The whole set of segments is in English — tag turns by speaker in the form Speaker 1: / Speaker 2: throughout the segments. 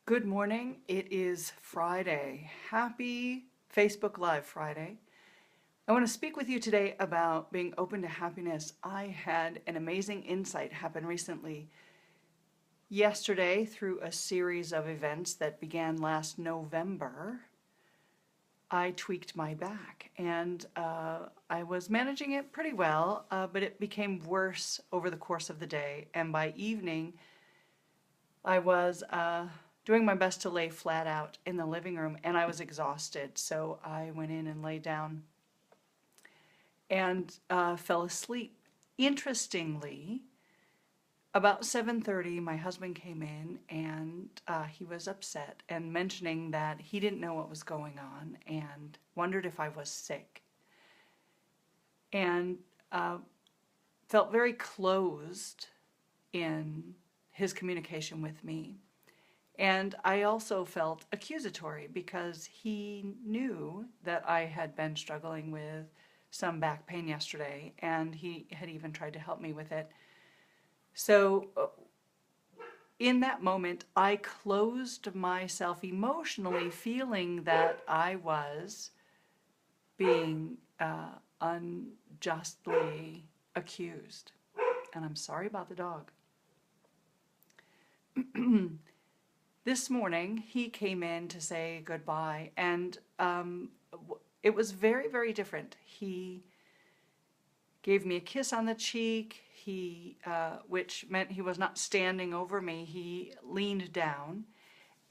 Speaker 1: Good morning. It is Friday. Happy Facebook Live Friday. I want to speak with you today about being open to happiness. I had an amazing insight happen recently. Yesterday, through a series of events that began last November, I tweaked my back and I was managing it pretty well, but it became worse over the course of the day. And by evening, I was doing my best to lay flat out in the living room, and I was exhausted. So I went in and lay down and fell asleep. Interestingly, about 7:30, my husband came in and he was upset and mentioning that he didn't know what was going on and wondered if I was sick. And felt very closed in his communication with me. And I also felt accusatory because he knew that I had been struggling with some back pain yesterday, and he had even tried to help me with it. So in that moment, I closed myself emotionally, feeling that I was being unjustly accused. And I'm sorry about the dog. This morning, he came in to say goodbye, and it was very, very different. He gave me a kiss on the cheek, which meant he was not standing over me. He leaned down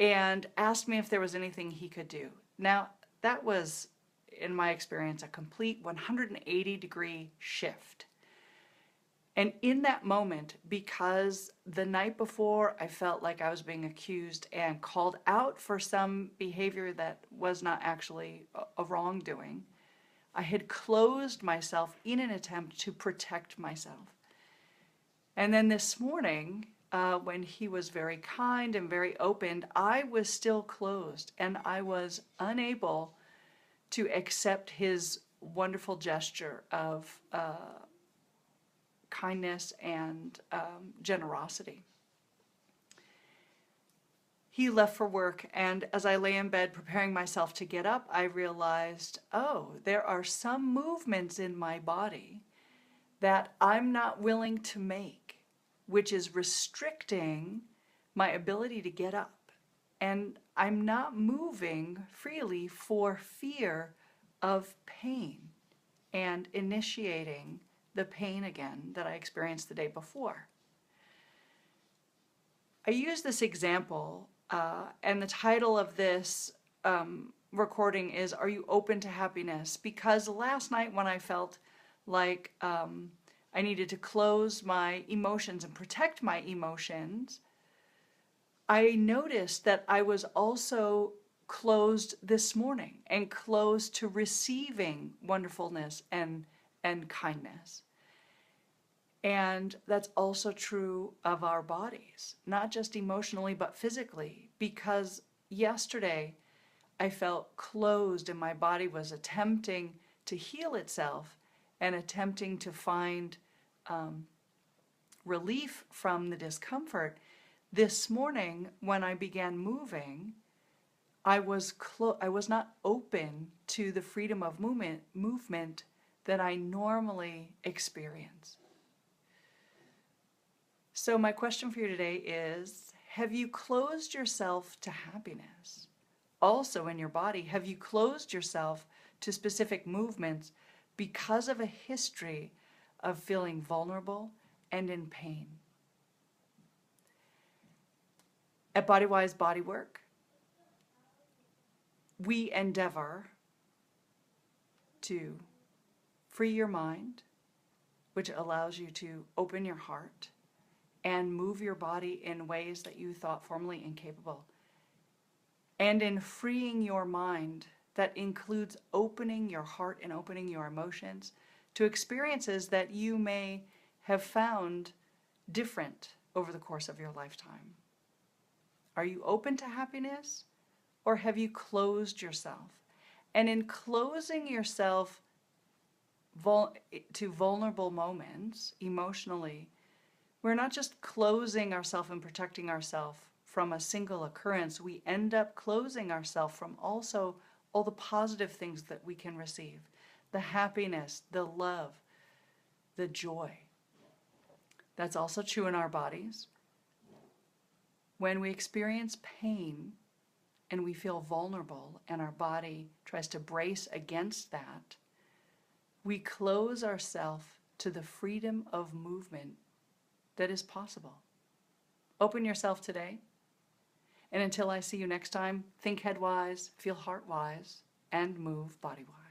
Speaker 1: and asked me if there was anything he could do. Now, that was, in my experience, a complete 180-degree shift. And in that moment, because the night before I felt like I was being accused and called out for some behavior that was not actually a wrongdoing, I had closed myself in an attempt to protect myself. And then this morning, when he was very kind and very open, I was still closed and I was unable to accept his wonderful gesture of kindness and generosity. He left for work, and as I lay in bed preparing myself to get up, I realized, oh, there are some movements in my body that I'm not willing to make, which is restricting my ability to get up. And I'm not moving freely for fear of pain and initiating the pain again that I experienced the day before. I use this example, and the title of this recording is, Are You Open to Happiness? Because last night when I felt like I needed to close my emotions and protect my emotions, I noticed that I was also closed this morning and closed to receiving wonderfulness and kindness. And that's also true of our bodies, not just emotionally, but physically, because yesterday I felt closed and my body was attempting to heal itself and attempting to find relief from the discomfort. This morning, when I began moving, I was not open to the freedom of movement that I normally experience. So my question for you today is, have you closed yourself to happiness? Also in your body, have you closed yourself to specific movements because of a history of feeling vulnerable and in pain? At Bodywise Bodywork, we endeavor to free your mind, which allows you to open your heart and move your body in ways that you thought formerly incapable. And in freeing your mind, that includes opening your heart and opening your emotions to experiences that you may have found different over the course of your lifetime. Are you open to happiness, or have you closed yourself? And in closing yourself to vulnerable moments emotionally, we're not just closing ourselves and protecting ourselves from a single occurrence, we end up closing ourselves from also all the positive things that we can receive. The happiness, the love, the joy. That's also true in our bodies. When we experience pain and we feel vulnerable and our body tries to brace against that, we close ourselves to the freedom of movement that is possible. Open yourself today. And until I see you next time, think head-wise, feel heart-wise, and move body-wise.